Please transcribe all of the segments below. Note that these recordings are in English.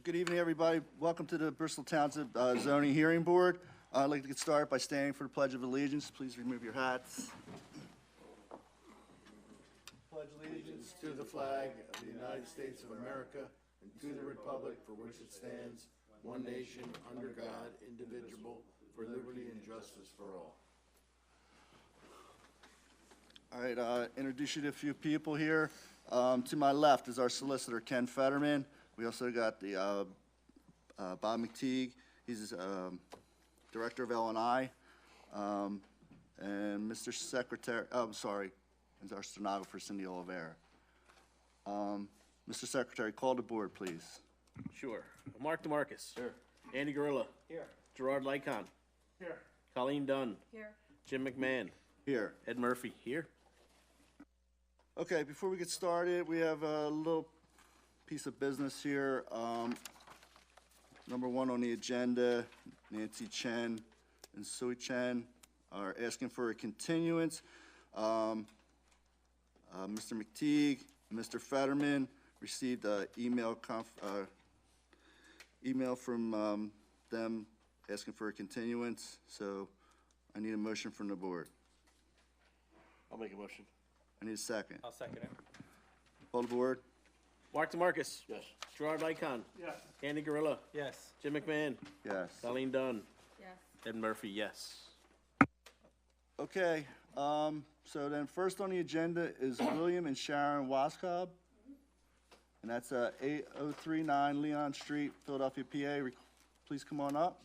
Good evening, everybody. Welcome to the Bristol Township Zoning Hearing Board. I'd like to get started by standing for the Pledge of Allegiance. Please remove your hats. Pledge allegiance To the flag of the United States of America and to the republic for which it stands, one nation, under God, indivisible, for liberty and justice for all. All right, introduce you to a few people here. To my left is our solicitor, Ken Fetterman. We also got the Bob McTeague. He's Director of L&I. And Mr. Secretary, is our stenographer, Cindy Oliveira. Mr. Secretary, call the board, please. Sure. Mark DeMarcus. Here. Andy Gorilla. Here. Gerard Lycon. Here. Colleen Dunn. Here. Jim McMahon. Here. Ed Murphy. Here. Okay, before we get started, we have a little piece of business here. Number one on the agenda, Nancy Chen and Sui Chen are asking for a continuance. Mr. McTeague and Mr. Fetterman received an email from them asking for a continuance, so I need a motion from the board. I'll make a motion. I need a second. I'll second it. Call the board. Mark DeMarcus. Yes. Gerard Lycon. Yes. Andy Gorilla. Yes. Jim McMahon. Yes. Colleen Dunn. Yes. Ed Murphy, yes. Okay, so then first on the agenda is William and Sharon Waskob. And that's 8039 Leon Street, Philadelphia, PA. Please come on up.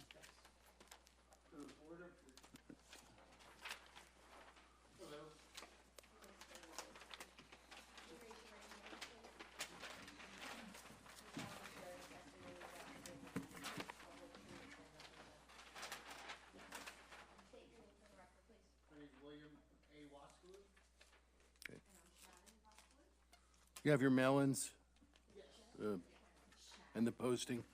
You have your mail-ins? And the posting?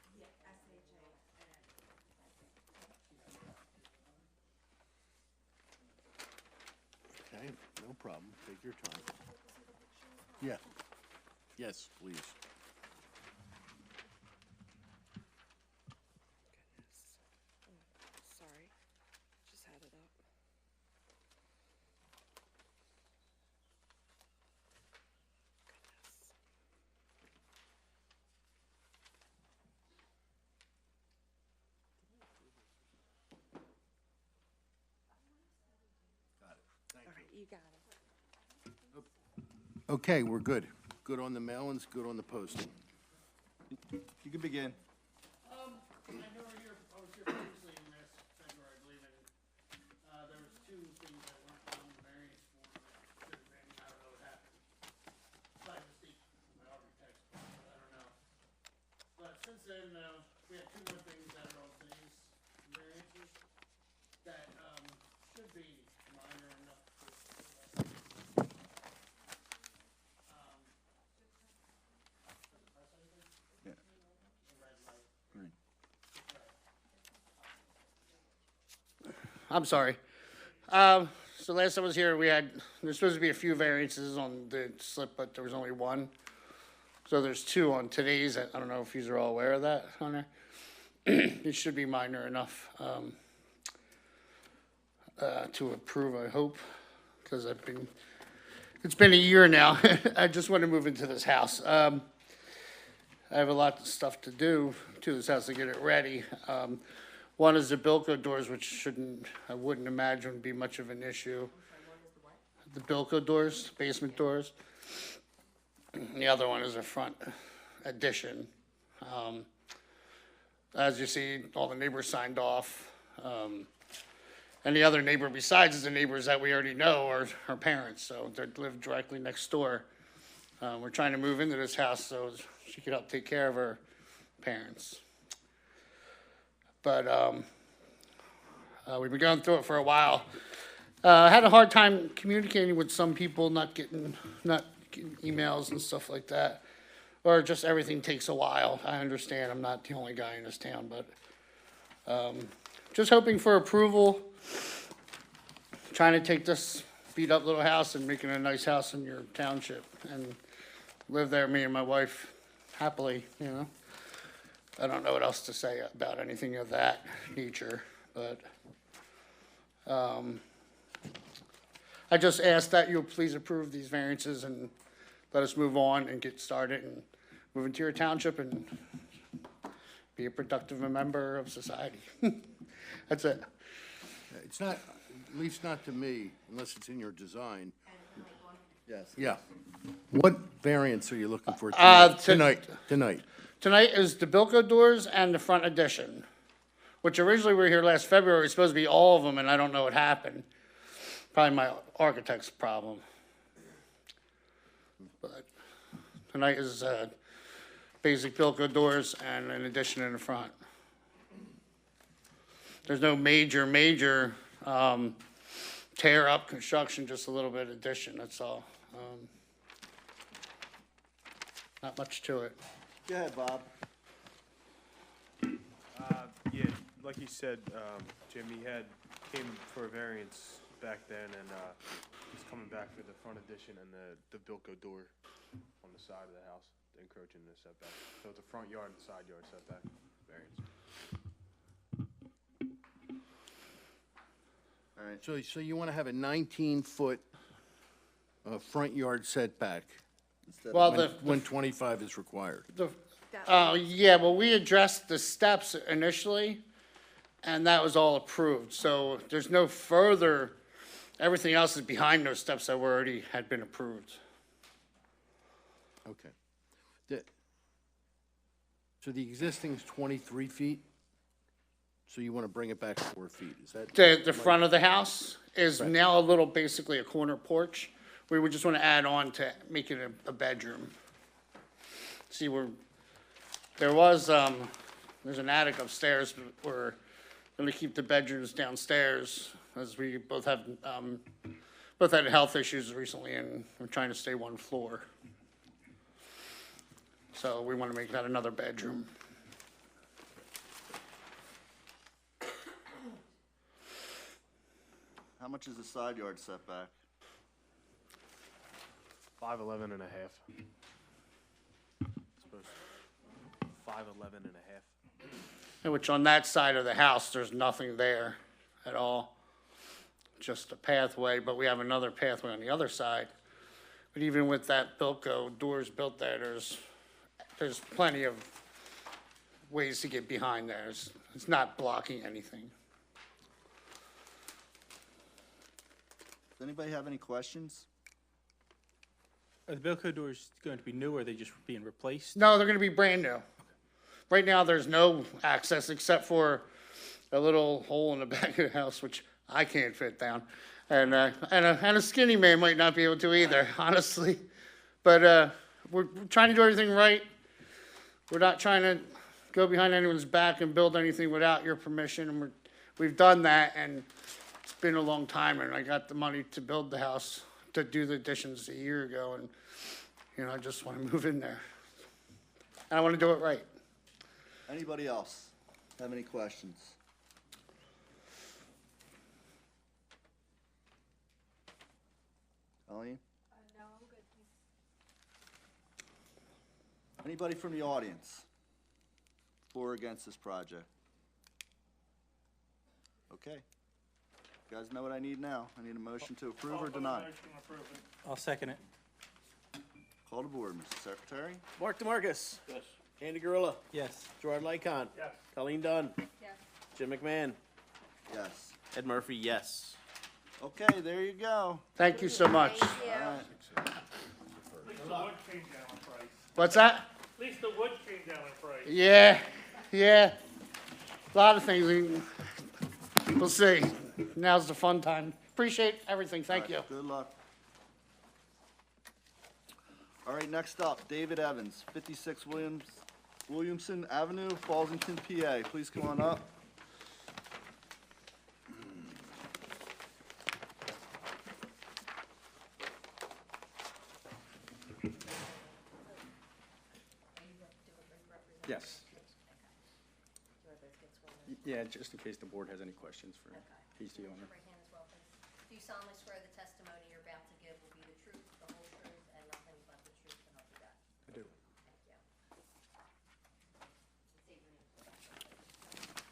Okay, no problem. Take your time. Yeah. Yes, please. Sorry, just had it up. Goodness. All right, you got it. Okay, we're good. Good on the mail-ins, good on the posting. You can begin. I was here previously in this February, I believe, and there was two things that weren't on the variance form that should have been, I don't know what happened. So I just speak to my architect, but I don't know. But since then, we have two more things that are on today's variances that, should be minor enough to. Yeah. I'm sorry. So last I was here, there's supposed to be a few variances on the slip, but there was only one. So there's two on today's. I don't know if you are all aware of that, Hunter. It should be minor enough to approve, I hope, because it's been a year now. I just want to move into this house. I have a lot of stuff to do to this house to get it ready. One is the Bilco doors, which I wouldn't imagine would be much of an issue. The Bilco doors, basement doors. The other one is a front addition. As you see, all the neighbors signed off. And the other neighbor besides the neighbors that we already know are her parents, so they live directly next door. We're trying to move into this house so she could help take care of her parents. But we've been going through it for a while. I had a hard time communicating with some people, not getting emails and stuff like that, or just everything takes a while. I understand I'm not the only guy in this town, but just hoping for approval. Trying to take this beat up little house and making it a nice house in your township and live there, me and my wife, happily, you know. I don't know what else to say about anything of that nature, but, I just ask that you please approve these variances and let us move on and get started and move into your township and be a productive member of society. That's it. It's not, at least not to me, unless it's in your design. Yes. Yeah. What variance are you looking for Uh, tonight? to- Tonight. Tonight is the Bilko doors and the front addition, which originally were here last February. It's supposed to be all of them, and I don't know what happened. Probably my architect's problem. But tonight is, basic Bilko doors and an addition in the front. There's no major, tear up construction, just a little bit addition, that's all. Not much to it. Go ahead, Bob. Yeah, like you said, Jim, he came for a variance back then, and he's coming back for the front addition and the Bilko door on the side of the house, encroaching the setback. So it's a front yard and side yard setback variance. All right. So you want to have a 19-foot front yard setback Instead of- Well, when 25 is required? yeah, well, we addressed the steps initially, and that was all approved. So there's no further, everything else is behind those steps that were already had been approved. Okay. So the existing's 23 feet? So you want to bring it back 4 feet, is that? The front of the house is now a little, basically a corner porch. We would just want to add on to make it a bedroom. See, there was, there's an attic upstairs, but we're gonna keep the bedrooms downstairs, as we both had health issues recently, and we're trying to stay one floor. So we want to make that another bedroom. How much is the side yard setback? 5'11" and a half. Suppose 5'11" and a half. Which on that side of the house, there's nothing there at all. Just a pathway, but we have another pathway on the other side. But even with that Bilko doors built there, there's plenty of ways to get behind there. It's not blocking anything. Does anybody have any questions? Are the Bilko doors going to be new, or are they just being replaced? No, they're gonna be brand new. Right now, there's no access except for a little hole in the back of the house, which I can't fit down. And a skinny man might not be able to either, honestly. But, we're trying to do everything right. We're not trying to go behind anyone's back and build anything without your permission, and we've done that, and it's been a long time, and I got the money to build the house, to do the additions a year ago, and, I just wanna move in there. And I wanna do it right. Anybody else have any questions? Colleen? No, I'm good. Anybody from the audience for or against this project? Okay. You guys know what I need now. I need a motion to approve or deny. I'll second it. Call to board, Mr. Secretary. Mark DeMarcus. Yes. Andy Gorilla. Yes. Gerard Lycon. Yes. Colleen Dunn. Yes. Jim McMahon. Yes. Ed Murphy, yes. Okay, there you go. Thank you so much. Thank you. All right. At least the wood came down in price. What's that? At least the wood came down in price. Yeah. A lot of things. We'll see. Now's the fun time. Appreciate everything. Thank you. Good luck. All right, next up, David Evans, 56 Williamson Avenue, Fallsington, PA. Please come on up. Yes. Yeah, just in case the board has any questions for, he's the owner. Right hand as well, please. Do you solemnly swear the testimony you're about to give will be the truth, the whole truth, and nothing but the truth to help you God? I do. Thank you. State your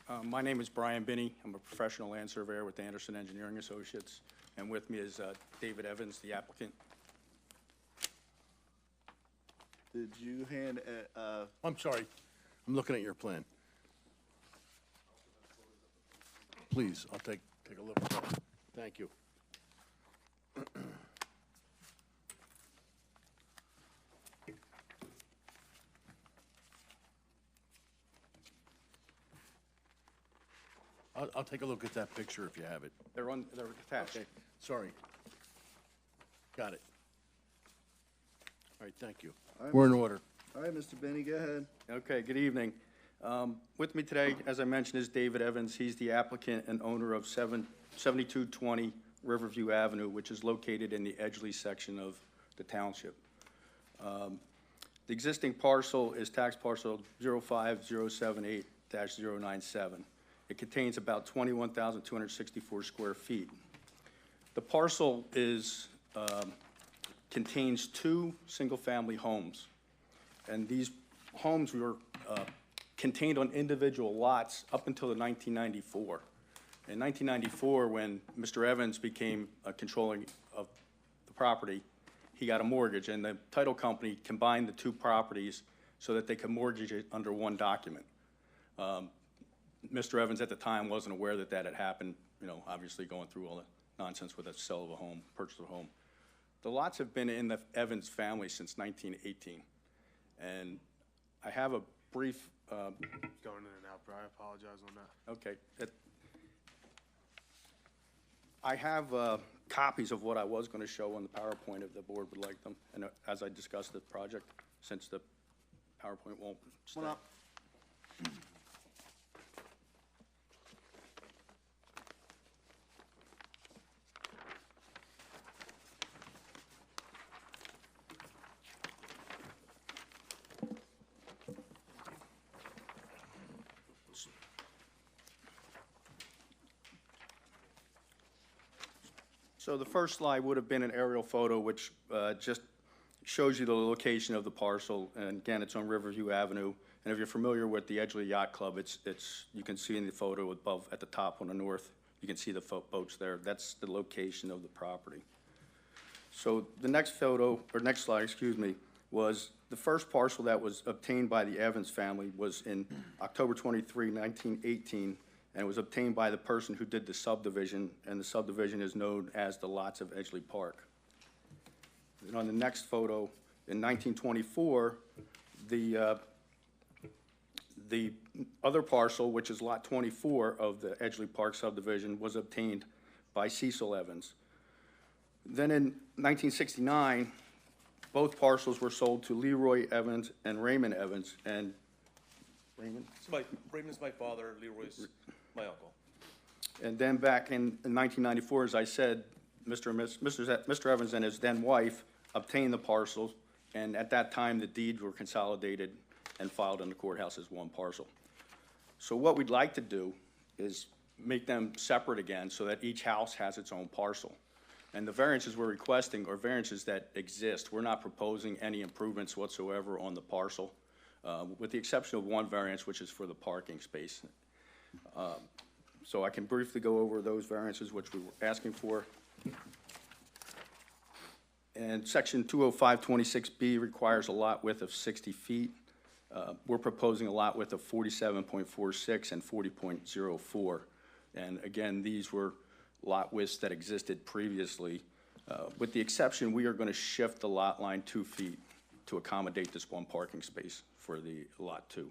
My name is Brian Binney. I'm a professional land surveyor with Anderson Engineering Associates, and with me is David Evans, the applicant. Did you hand, I'm sorry, I'm looking at your plan. Please, I'll take a look at that. Thank you. I'll take a look at that picture if you have it. They're attached. Okay, sorry. Got it. All right, thank you. We're in order. all right, Mr. Benny, go ahead. Okay, good evening. With me today, as I mentioned, is David Evans. He's the applicant and owner of 7220 Riverview Avenue, which is located in the Edgeley section of the township. The existing parcel is tax parcel 05078-097. It contains about 21,264 square feet. The parcel contains 2 single-family homes, and these homes were contained on individual lots up until 1994. In 1994, when Mr. Evans became controlling of the property, he got a mortgage, and the title company combined the 2 properties so that they could mortgage it under one document. Mr. Evans at the time wasn't aware that that had happened, you know, obviously going through all the nonsense with the sale of a home, purchase of a home. The lots have been in the Evans family since 1918. And I have a brief, Going in and out, bro. I apologize on that. okay. I have copies of what I was going to show on the PowerPoint if the board would like them, and as I discussed the project, since the PowerPoint won't stay. Come on up. So the first slide would have been an aerial photo, which just shows you the location of the parcel. And again, it's on Riverview Avenue. And if you're familiar with the Edgeley Yacht Club, you can see in the photo above at the top on the north, you can see the boats there. That's the location of the property. So the next photo, or next slide, excuse me, was the first parcel that was obtained by the Evans family was in October 23, 1918. And it was obtained by the person who did the subdivision, and the subdivision is known as the lots of Edgeley Park. And on the next photo, in 1924, the other parcel, which is lot 24 of the Edgeley Park subdivision, was obtained by Cecil Evans. Then in 1969, both parcels were sold to Leroy Evans and Raymond Evans, and Raymond? Raymond's my father, Leroy's my uncle. And then back in 1994, as I said, Mr. Evans and his then wife obtained the parcels, and at that time, the deeds were consolidated and filed in the courthouse as one parcel. So what we'd like to do is make them separate again so that each house has its own parcel. And the variances we're requesting are variances that exist. We're not proposing any improvements whatsoever on the parcel, with the exception of one variance, which is for the parking space. So I can briefly go over those variances which we were asking for. And section 20526B requires a lot width of 60 feet. We're proposing a lot width of 47.46 and 40.04. And again, these were lot widths that existed previously. With the exception, we are going to shift the lot line 2 feet to accommodate this one parking space for the lot 2.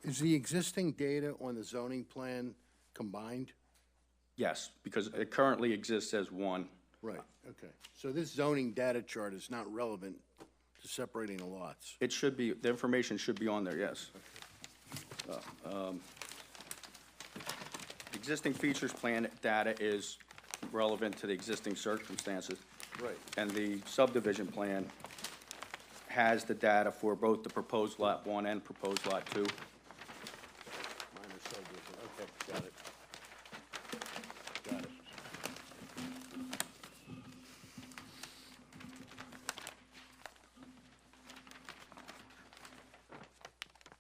Is the existing data on the zoning plan combined? Yes, because it currently exists as one. Right, okay. So this zoning data chart is not relevant to separating the lots? It should be, the information should be on there, yes. Existing features plan data is relevant to the existing circumstances. Right. And the subdivision plan has the data for both the proposed lot 1 and proposed lot 2. Minor subdivision, okay, got it. Got it.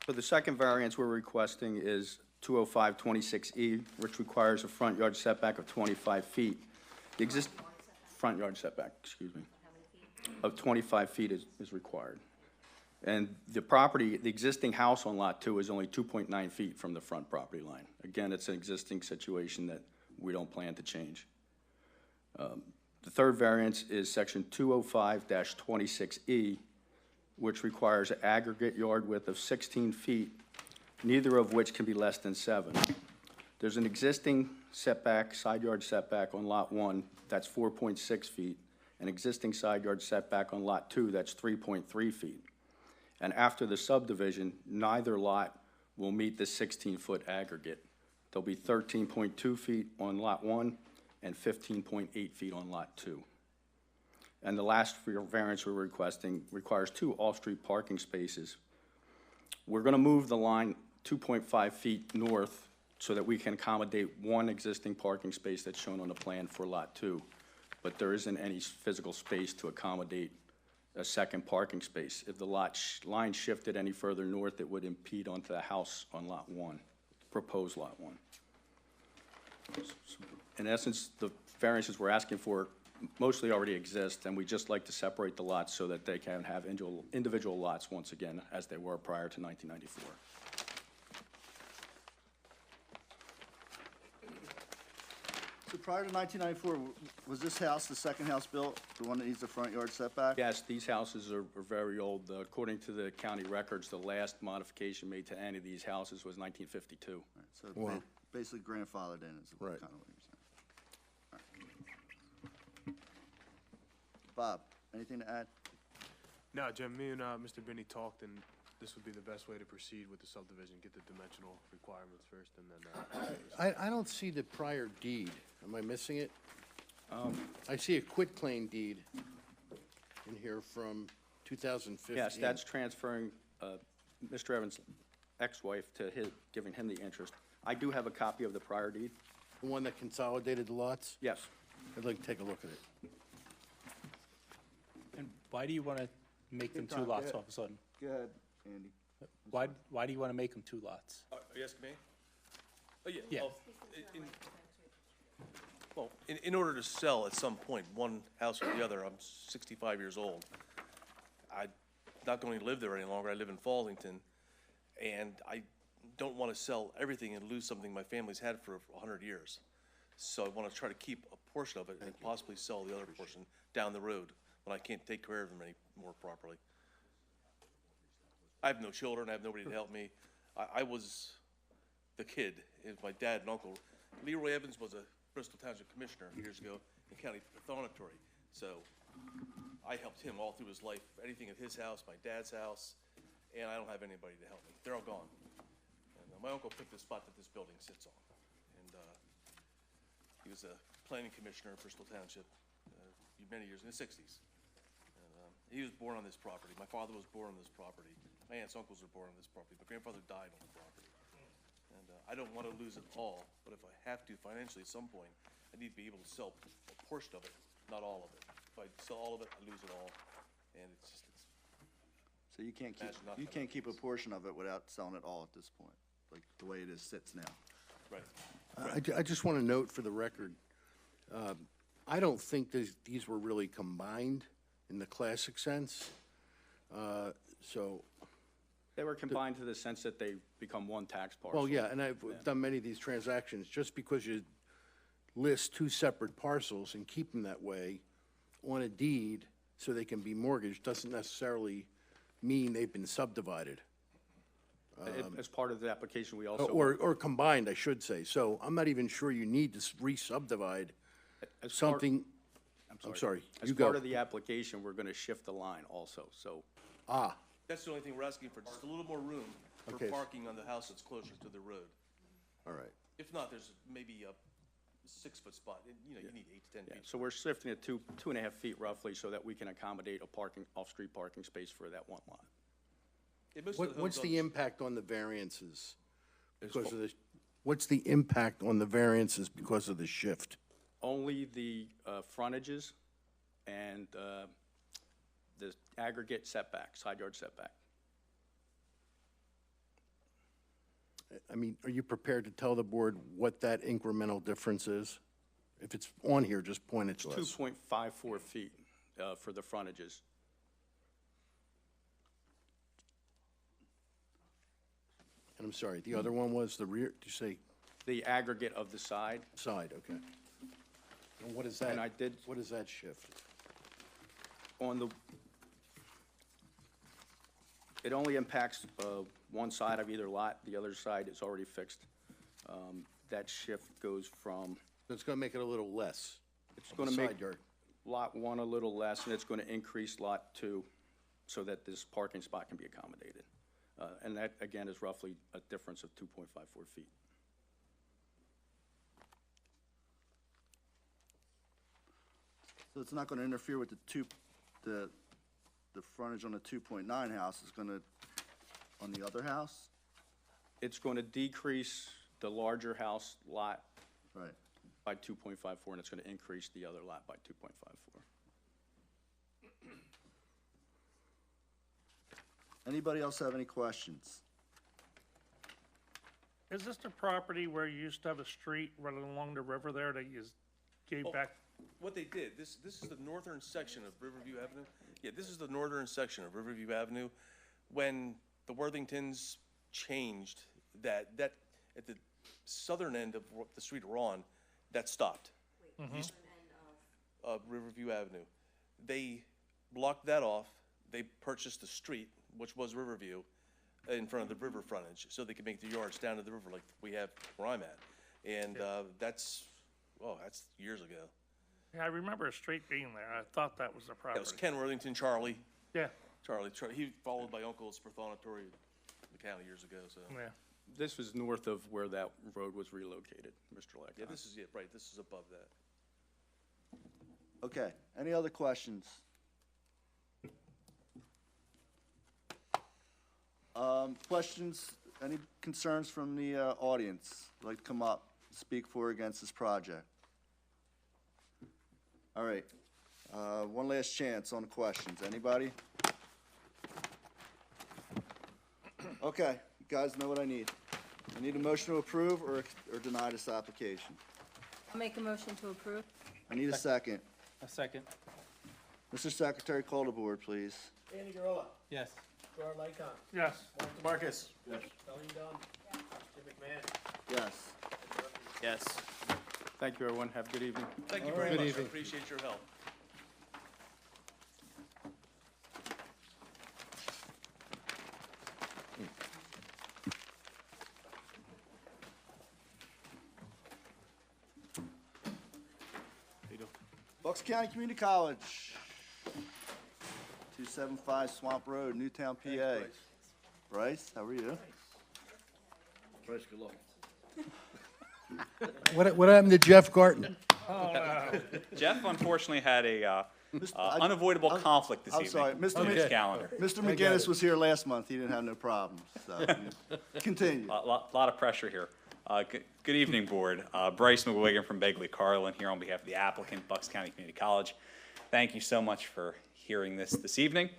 So the second variance we're requesting is 205-26E, which requires a front yard setback of 25 feet. The front yard setback, excuse me, of 25 feet is required. And the property, the existing house on Lot 2 is only 2.9 feet from the front property line. Again, it's an existing situation that we don't plan to change. The third variance is section 205-26E, which requires an aggregate yard width of 16 feet, neither of which can be less than 7. There's an existing setback, side yard setback on Lot 1, that's 4.6 feet, an existing side yard setback on Lot 2, that's 3.3 feet. And after the subdivision, neither lot will meet the 16-foot aggregate. There'll be 13.2 feet on Lot 1 and 15.8 feet on Lot 2. And the last variance we're requesting requires 2 off-street parking spaces. We're going to move the line 2.5 feet north so that we can accommodate 1 existing parking space that's shown on the plan for Lot 2, but there isn't any physical space to accommodate a second parking space. If the line shifted any further north, it would impede onto the house on Lot 1, proposed Lot 1. In essence, the variances we're asking for mostly already exist, and we just like to separate the lots so that they can have individual lots once again, as they were prior to 1994. So prior to 1994, was this house the second house built, the one that needs the front yard setback? Yes, these houses are very old. According to the county records, the last modification made to any of these houses was 1952. So Wow. basically grandfathered in is kind Right. of what you're saying. All right. Bob, anything to add? No, Jim, me and Mr. Binney talked, and this would be the best way to proceed with the subdivision, get the dimensional requirements first, and then, I don't see the prior deed. Am I missing it? I see a quitclaim deed in here from 2015. yes, that's transferring Mr. Evans' ex-wife to giving him the interest. I do have a copy of the prior deed. The one that consolidated the lots? Yes. I'd like to take a look at it. And why do you want to make them Good 2 time, lots go all of a sudden? Go ahead, Andy. Why do you want to make them 2 lots? Are you asking me? Oh, yeah. Yeah. In order to sell at some point, one house or the other, I'm 65 years old. I'm not going to live there any longer. I live in Fallington, and I don't want to sell everything and lose something my family's had for 100 years. So I want to try to keep a portion of it and possibly sell the other portion down the road when I can't take care of them anymore properly. I have no children. I have nobody to help me. I was the kid. It was my dad and uncle. Leroy Evans was a Bristol Township commissioner years ago in county pathonatory. So I helped him all through his life, anything at his house, my dad's house, and I don't have anybody to help me. They're all gone. And my uncle picked the spot that this building sits on. And he was a planning commissioner in Bristol Township many years, in the 60s. And he was born on this property. My father was born on this property. My aunts and uncles were born on this property. My grandfather died on the property. And I don't want to lose it all, but if I have to financially at some point, I need to be able to sell a portion of it, not all of it. If I sell all of it, I lose it all, and it's So you can't Imagine not having keep a portion of it without selling it all at this point, like the way it sits now. right. I just want to note for the record, I don't think these were really combined in the classic sense. So, They were combined to the sense that they become one tax parcel. well, yeah, and I've done many of these transactions. Just because you list 2 separate parcels and keep them that way on a deed so they can be mortgaged doesn't necessarily mean they've been subdivided. As part of the application, we also. Or combined, I should say. So I'm not even sure you need to re-subdivide as part- something. I'm sorry, As you part go. of the application, we're going to shift the line also, so. That's the only thing we're asking for, just a little more room for Okay. parking on the house that's closer to the road. All right. If not, there's maybe a 6-foot spot, and, you know, you need 8 to 10 Yeah, feet. so we're shifting it 2.5 feet roughly so that we can accommodate a off-street parking space for that one lot. Yeah, most of What's the homes- impact on the variances? Because of the, what's the impact on the variances because of the shift? Only the frontages and the aggregate setback, side yard setback. I mean, are you prepared to tell the board what that incremental difference is? If it's on here, just point it to us. 2.54 feet for the frontages. And I'm sorry, the other one was the rear, did you say The aggregate of the side, side, okay. And what is that? And I did- What does that shift? on the, it only impacts one side of either lot. The other side is already fixed. That shift goes from, So it's gonna make it a little less. it's of going the to make side yard. Lot 1 a little less, and it's going to increase Lot 2 so that this parking spot can be accommodated. And that, again, is roughly a difference of 2.54 feet. So it's not gonna interfere with the frontage on the 2.9 house, it's gonna, on the other house? It's going to decrease the larger house lot Right. by 2.54, and it's going to increase the other lot by 2.54. Anybody else have any questions? Is this the property where you used to have a street running along the river there that you gave Oh. back? What they did, this is the northern section of Riverview Avenue. Yeah, this is the northern section of Riverview Avenue. When the Worthingtons changed that at the southern end of the street we're on, that stopped. Used- Of Riverview Avenue. They blocked that off. They purchased the street, which was Riverview, in front of the river frontage, so they could make the yards down to the river like we have where I'm at. And that's years ago. Yeah, I remember a street being there. I thought that was the That was property. Ken Worthington, Charlie. Yeah, Charlie, he followed by Uncle Sperthonatory in the county years ago, so. yeah. This was north of where that road was relocated, Mr. Leck. Yeah, this is it, right, this is above that. Okay, any other questions? Questions, any concerns from the audience? Like to come up, speak for or against this project? All right, one last chance on questions. Anybody? Okay, you guys know what I need. I need a motion to approve or deny this application. I'll make a motion to approve. I need a second. A second. Mr. Secretary, call the board, please. Andy Gorilla. Yes. Gerard Lycon. Yes. Mark DeMarcus. Yes. Colleen Dunn. Jim McMahon. Yes. Yes. Thank you, everyone. Have a good evening. Thank you very much, I appreciate your help. Bucks County Community College, 275 Swamp Road, Newtown, PA. Bryce, how are you? Bryce, good luck. What happened to Jeff Garton? Jeff unfortunately had a I- unavoidable conflict this I'm evening sorry, Mr. on his Okay. calendar. Mr. McGinnis was here last month, he didn't have no problems, so, continue. A lot of pressure here. Good evening, Board. Bryce McWigan from Begley Carlin here on behalf of the applicant, Bucks County Community College. Thank you so much for hearing this evening.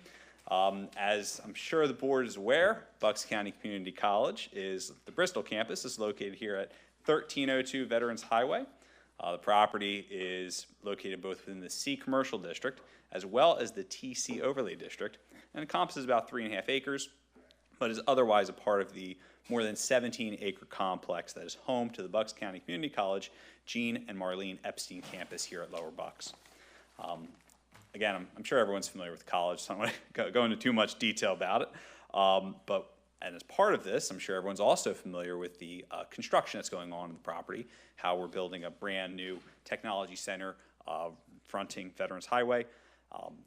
As I'm sure the Board is aware, Bucks County Community College is the Bristol campus. Is located here at 1302 Veterans Highway. The property is located both within the C Commercial District as well as the TC Overlay District and encompasses about 3.5 acres, but is otherwise a part of the more than 17-acre complex that is home to the Bucks County Community College Gene and Marlene Epstein campus here at Lower Bucks. Again, I'm sure everyone's familiar with the college, so I don't want to go into too much detail about it. And as part of this, I'm sure everyone's also familiar with the construction that's going on the property, how we're building a brand new technology center fronting Veterans Highway.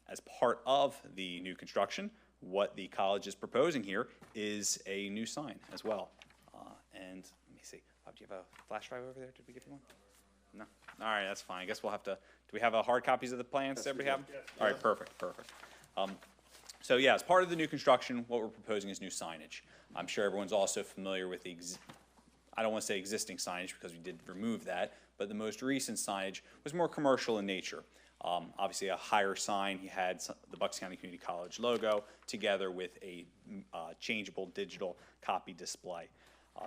As part of the new construction, what the college is proposing here is a new sign as well. And let me see, do you have a flash drive over there? Did we give you one? No? All right, that's fine. I guess we'll have to, do we have hard copies of the plans? Does everybody have them? All right, perfect. So yeah, as part of the new construction, what we're proposing is new signage. I'm sure everyone's also familiar with the, I don't want to say existing signage because we did remove that, but the most recent signage was more commercial in nature. Obviously a higher sign, he had the Bucks County Community College logo together with a changeable digital copy display.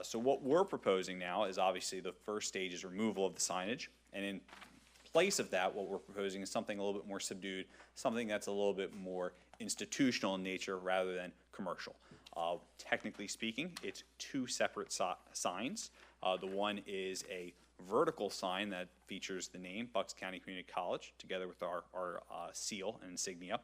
So what we're proposing now is obviously the first stage is removal of the signage, and in place of that, what we're proposing is something a little bit more subdued, something that's a little bit more institutional in nature rather than commercial. Technically speaking, it's two separate signs. The one is a vertical sign that features the name Bucks County Community College together with our seal and insignia,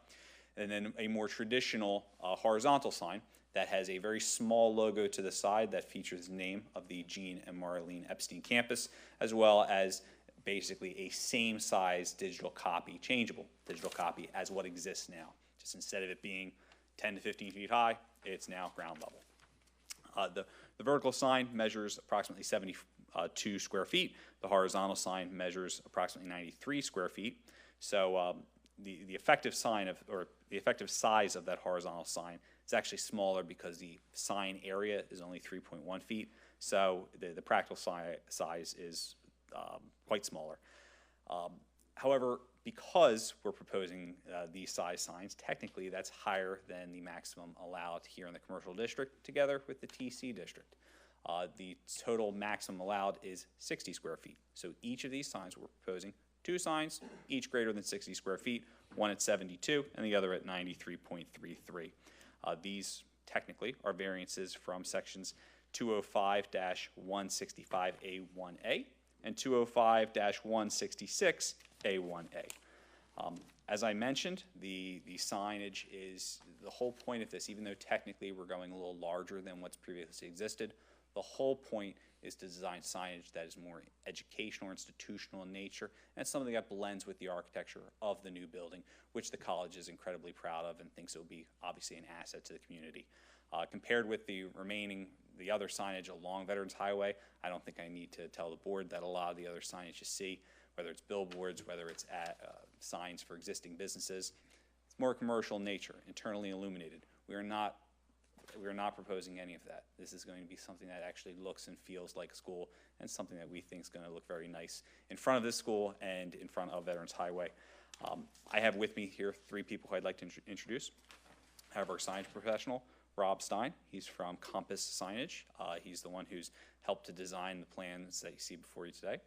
and then a more traditional horizontal sign that has a very small logo to the side that features the name of the Gene and Marlene Epstein campus, as well as basically a same size digital copy, changeable digital copy as what exists now. Just instead of it being 10 to 15 feet high, it's now ground level. The vertical sign measures approximately 72 square feet. The horizontal sign measures approximately 93 square feet. So the effective the effective size of that horizontal sign is actually smaller because the sign area is only 3.1 feet. So the practical size is quite smaller. However, because we're proposing these size signs, technically that's higher than the maximum allowed here in the commercial district together with the TC district. The total maximum allowed is 60 square feet. So each of these signs we're proposing two signs, each greater than 60 square feet, one at 72 and the other at 93.33. These technically are variances from sections 205-165A1A and 205-166A1A. As I mentioned, the signage is the whole point of this, even though technically we're going a little larger than what's previously existed. The whole point is to design signage that is more educational or institutional in nature, and it's something that blends with the architecture of the new building, which the college is incredibly proud of and thinks it will be obviously an asset to the community. Compared with the other signage along Veterans Highway, I don't think I need to tell the board that a lot of the other signage you see, whether it's billboards, whether it's signs for existing businesses, it's more commercial in nature, internally illuminated. We are not proposing any of that. This is going to be something that actually looks and feels like a school, and something that we think is going to look very nice in front of this school and in front of Veterans Highway. I have with me here three people who I'd like to introduce. I have our signage professional, Rob Stein. He's from Compass Signage. He's the one who's helped to design the plans that you see before you today.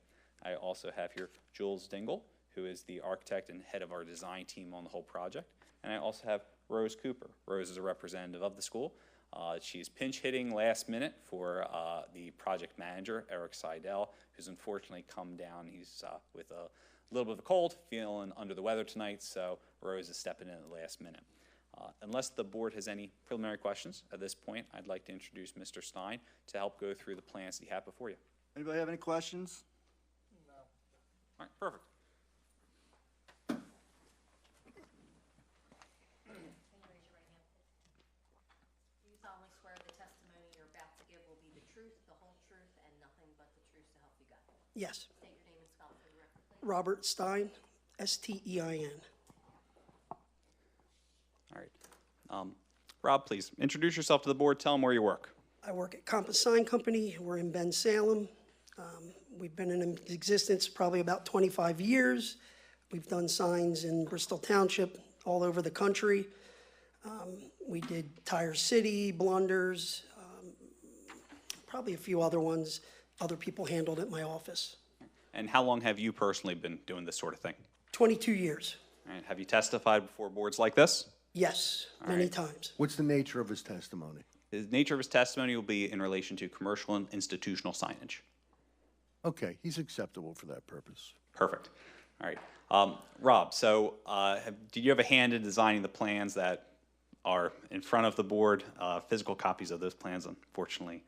I also have here Jules Dingle, who is the architect and head of our design team on the whole project. And I also have Rose Cooper. Rose is a representative of the school. She's pinch hitting last minute for the project manager, Eric Seidel, who's unfortunately come down. He's with a little bit of a cold, feeling under the weather tonight, so Rose is stepping in at the last minute. Unless the board has any preliminary questions at this point, I'd like to introduce Mr. Stein to help go through the plans that you have before you. Anybody have any questions? All right, perfect. Can you raise your right hand, please? Do you solemnly swear the testimony you're about to give will be the truth, the whole truth, and nothing but the truth to help you God? Yes. State your name and spell it for the record, please. Robert Stein, Stein. All right. Rob, please introduce yourself to the board. Tell them where you work. I work at Compass Sign Company. We're in Ben Salem. We've been in existence probably about 25 years. We've done signs in Bristol Township, all over the country. We did Tire City, Blunders, probably a few other ones other people handled at my office. And how long have you personally been doing this sort of thing? 22 years. All right. Have you testified before boards like this? Yes, many times. What's the nature of his testimony? The nature of his testimony will be in relation to commercial and institutional signage. Okay, he's acceptable for that purpose. Perfect. All right. Rob, so did you have a hand in designing the plans that are in front of the board? Physical copies of those plans, unfortunately.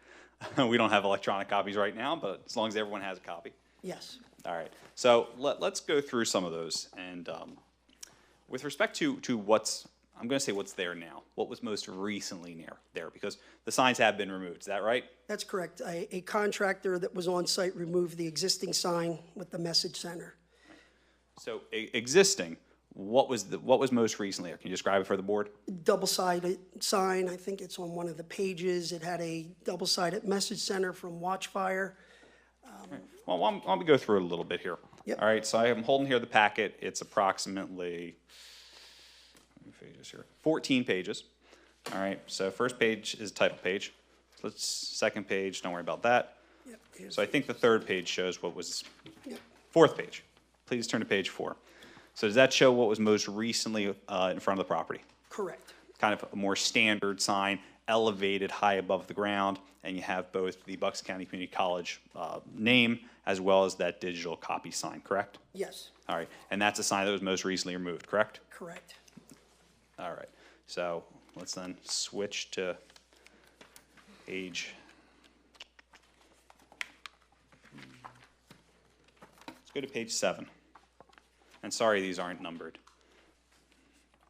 We don't have electronic copies right now, but as long as everyone has a copy. Yes. All right. So let's go through some of those. And with respect to what's, I'm going to say what's there now. What was most recently there? Because the signs have been removed. Is that right? That's correct. A contractor that was on site removed the existing sign with the message center. So existing, what was most recently there? Can you describe it for the board? Double-sided sign, I think it's on one of the pages. It had a double-sided message center from Watchfire. Well, why don't we go through it a little bit here? Yep. All right, so I am holding here the packet. It's approximately, how many pages here? 14 pages. All right, so first page is title page. let's, second page, don't worry about that. Yep. So I think the third page shows what was, fourth page. Please turn to page 4. So does that show what was most recently in front of the property? Correct. Kind of a more standard sign, elevated high above the ground, and you have both the Bucks County Community College name as well as that digital copy sign, correct? Yes, All right, and that's a sign that was most recently removed, correct? correct. All right, so let's then switch to page. Let's go to page 7. And sorry, these aren't numbered.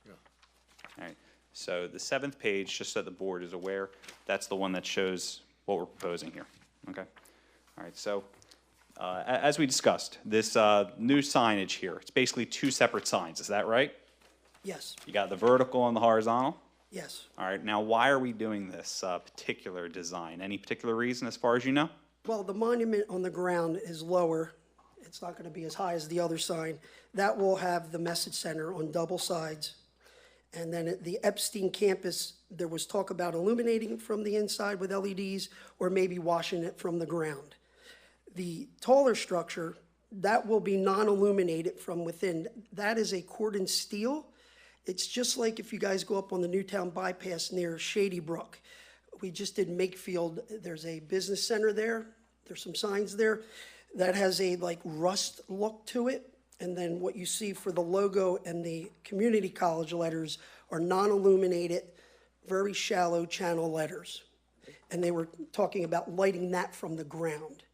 All right, so the 7th page, just so the board is aware, that's the one that shows what we're proposing here, okay? All right, so as we discussed, this new signage here, it's basically 2 separate signs, is that right? Yes, You got the vertical and the horizontal? yes. All right, now why are we doing this particular design? Any particular reason as far as you know? Well, the monument on the ground is lower. It's not going to be as high as the other sign. That will have the message center on double sides. And then at the Epstein campus, there was talk about illuminating from the inside with LEDs or maybe washing it from the ground. The taller structure, that will be non-illuminated from within. That is a cordon steel. It's just like if you guys go up on the Newtown bypass near Shady Brook. We just did Makefield. There's a business center there. There's some signs there that has a like rust look to it. And then what you see for the logo and the community college letters are non-illuminated, very shallow channel letters. And they were talking about lighting that from the ground.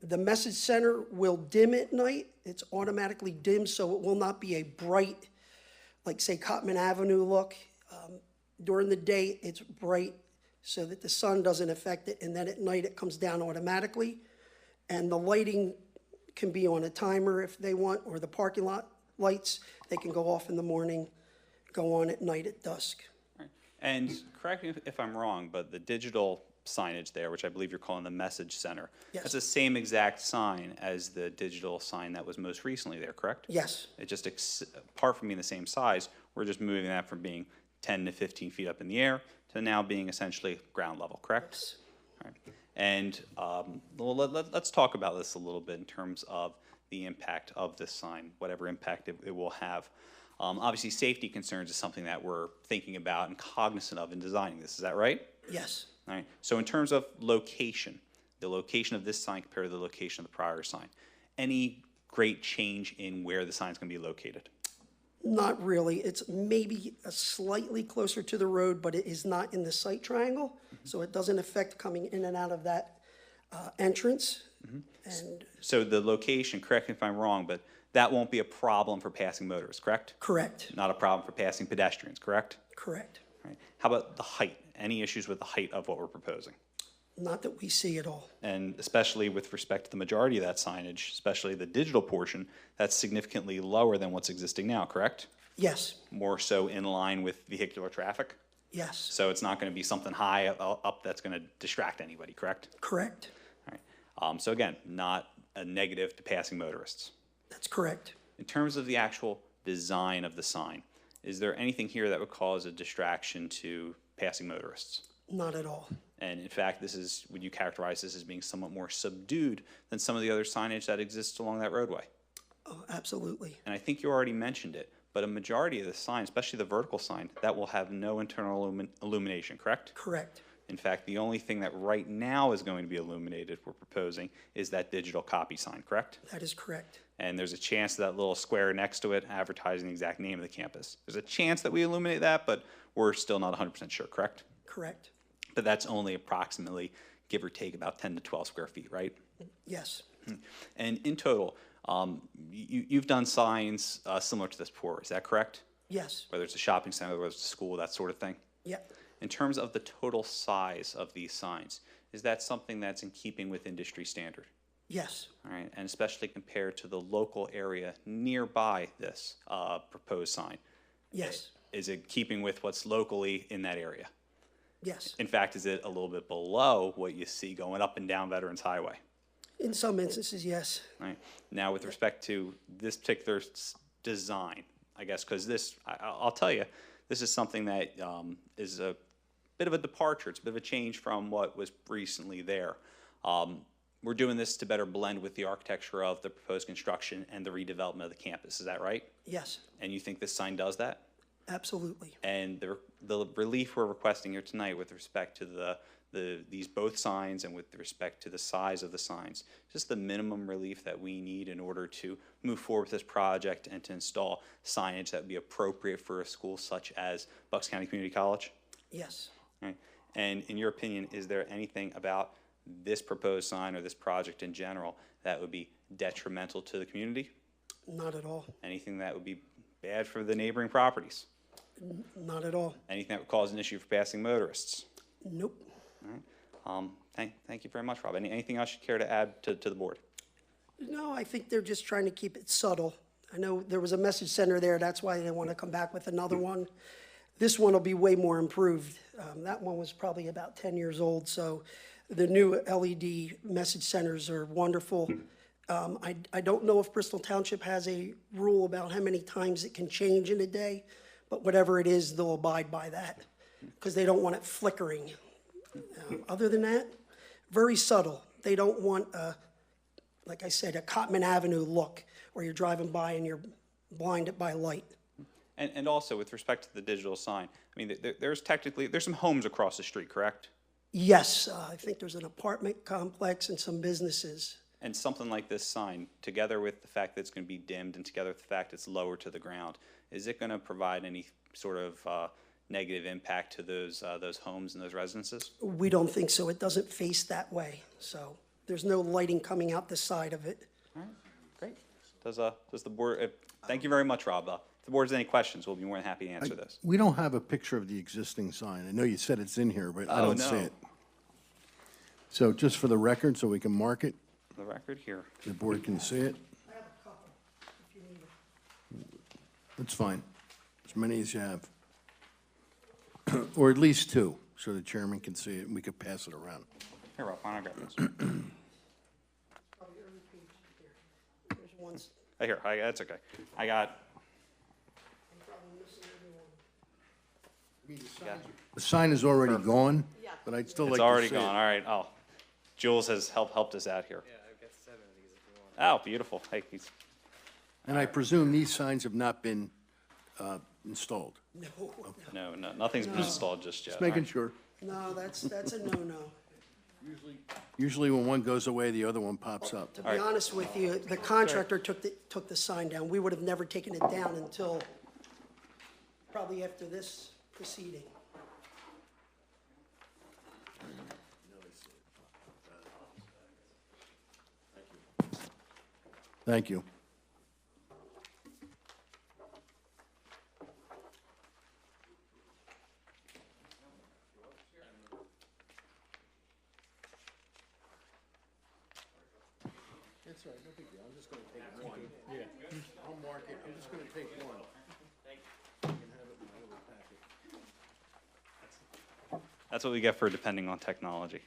The message center will dim at night. It's automatically dim, so it will not be a bright, like say Cotman Avenue look. During the day, it's bright so that the sun doesn't affect it, and then at night it comes down automatically. And the lighting can be on a timer if they want, or the parking lot lights, they can go off in the morning, go on at night at dusk. And correct me if I'm wrong, but the digital signage there, which I believe you're calling the message center, Yes. that's the same exact sign as the digital sign that was most recently there, correct? Yes, It just, apart from being the same size, we're just moving that from being 10 to 15 feet up in the air to now being essentially ground level, correct? yes. All right. And well, let's talk about this a little bit in terms of the impact of this sign, whatever impact it will have. Obviously, safety concerns is something that we're thinking about and cognizant of in designing this. Is that right? Yes. All right. So in terms of location, the location of this sign compared to the location of the prior sign, any great change in where the sign's going to be located? Not really. It's maybe a slightly closer to the road, but it is not in the sight triangle, so it doesn't affect coming in and out of that entrance. And So the location, correct me if I'm wrong, but that won't be a problem for passing motorists, correct? correct, Not a problem for passing pedestrians, correct? correct. All right. How about the height? Any issues with the height of what we're proposing? Not that we see at all. And especially with respect to the majority of that signage, especially the digital portion, that's significantly lower than what's existing now, correct? Yes, More so in line with vehicular traffic? yes, So it's not going to be something high up that's going to distract anybody, correct? correct. All right. So again, not a negative to passing motorists. That's correct. In terms of the actual design of the sign, is there anything here that would cause a distraction to passing motorists? Not at all. And in fact, would you characterize this as being somewhat more subdued than some of the other signage that exists along that roadway? Oh, absolutely. And I think you already mentioned it, but a majority of the sign, especially the vertical sign, that will have no internal illumination, correct? Correct. In fact, the only thing that right now is going to be illuminated, we're proposing, is that digital copy sign, correct? That is correct. And there's a chance that little square next to it advertising the exact name of the campus. There's a chance that we illuminate that, but we're still not 100% sure, correct? Correct. But that's only approximately, give or take, about 10 to 12 square feet, right? Yes, And in total, you've done signs similar to this before, is that correct? yes, Whether it's a shopping center, whether it's a school, that sort of thing? yeah, In terms of the total size of these signs, is that something that's in keeping with industry standard? yes, All right, and especially compared to the local area nearby this proposed sign? yes, Is it keeping with what's locally in that area? yes. In fact, is it a little bit below what you see going up and down Veterans Highway? In some instances, yes. Right. Now, with respect to this particular design, I guess, because this, I'll tell you, this is something that is a bit of a departure. It's a bit of a change from what was recently there. We're doing this to better blend with the architecture of the proposed construction and the redevelopment of the campus. Is that right? Yes, And you think this sign does that? absolutely. And the relief we're requesting here tonight with respect to these both signs and with respect to the size of the signs, just the minimum relief that we need in order to move forward with this project and to install signage that would be appropriate for a school such as Bucks County Community College? Yes. Right. And in your opinion, is there anything about this proposed sign or this project in general that would be detrimental to the community? Not at all. Anything that would be bad for the neighboring properties? Not at all. Anything that would cause an issue for passing motorists? Nope. All right. Thank you very much, Rob. Anything else you care to add to the board? No, I think they're just trying to keep it subtle. I know there was a message center there, that's why they want to come back with another one. This one will be way more improved. That one was probably about 10 years old, so the new LED message centers are wonderful. I don't know if Bristol Township has a rule about how many times it can change in a day, but whatever it is, they'll abide by that, because they don't want it flickering. Other than that, very subtle. They don't want, like I said, a Cotman Avenue look, where you're driving by and you're blinded by light. And also, with respect to the digital sign, I mean, there's some homes across the street, correct? Yes, I think there's an apartment complex and some businesses. And something like this sign, together with the fact that it's going to be dimmed and together with the fact it's lower to the ground, is it going to provide any sort of negative impact to those homes and those residences? We don't think so. It doesn't face that way, so there's no lighting coming out the side of it. All right, great. Does the board, thank you very much, Rob. If the board has any questions, we'll be more than happy to answer this. We don't have a picture of the existing sign. I know you said it's in here, but I Oh, don't see no. it. So just for the record, so we can mark it, For the record here. the board can see it, I have a couple, if you need it. that's fine. As many as you have. Or at least two, so the chairman can see it and we could pass it around. Here, Rob, why don't I grab this? Probably every page here. There's one, Here, that's okay. I got, I'm probably missing every one. The sign is already gone, but I'd still like to it's see it. already gone, all right. Oh, Jules has helped us out here. Yeah, I've got 7 of these if you want. Oh, beautiful. Hey, And I presume these signs have not been installed. No, no, nothing's been installed just yet. Just making sure. no, that's a no-no. Usually when one goes away, the other one pops up. To be honest with you, the contractor took the sign down. We would have never taken it down until probably after this proceeding. Thank you. It's all right, no big deal. I'm just gonna take one. Yeah. I'll mark it. I'm just gonna take one. You can have it in my little packet. That's what we get for depending on technology.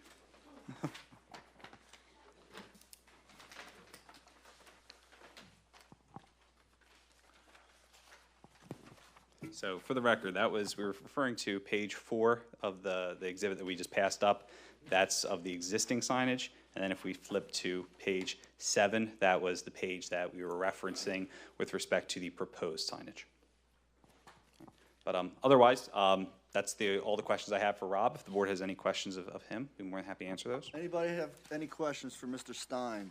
So for the record, we were referring to page 4 of the exhibit that we just passed up. That's of the existing signage. And then if we flip to page 7, that was the page that we were referencing with respect to the proposed signage. But otherwise, that's all the questions I have for Rob. If the board has any questions of him, I'd be more than happy to answer those. Anybody have any questions for Mr. Stein?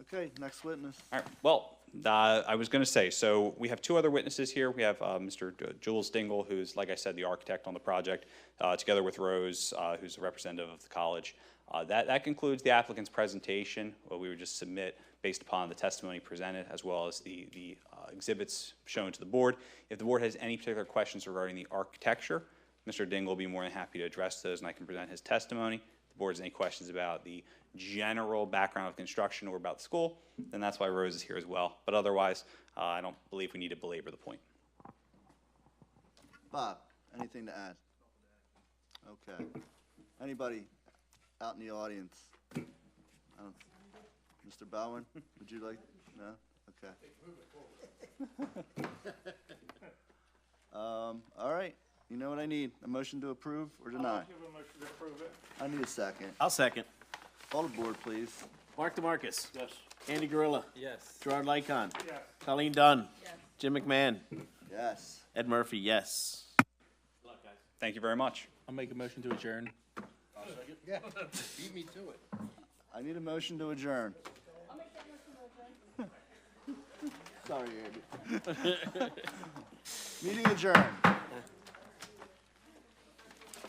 Okay, next witness. All right, well, I was going to say, so we have 2 other witnesses here. We have Mr. Jules Dingle, who's, like I said, the architect on the project, together with Rose, who's a representative of the college. That concludes the applicant's presentation. We would just submit based upon the testimony presented, as well as the exhibits shown to the board. If the board has any particular questions regarding the architecture, Mr. Dingle will be more than happy to address those, and I can present his testimony. If the board has any questions about the general background of construction or about the school, then that's why Rose is here as well. But otherwise, I don't believe we need to belabor the point. Bob, anything to add? Okay. Anybody out in the audience? Mr. Bowen, would you like? No? Okay. All right. You know what I need? A motion to approve or deny? Give a motion to approve it. I need a second. I'll second. Call the board, please. Mark DeMarcus. Yes. Andy Gorilla. Yes. Gerard Lycon. Yes. Colleen Dunn. Yes. Jim McMahon. Yes. Ed Murphy, yes. Thank you very much. I'll make a motion to adjourn. Yeah, beat me to it. I need a motion to adjourn. Sorry, Andy. Meeting adjourned.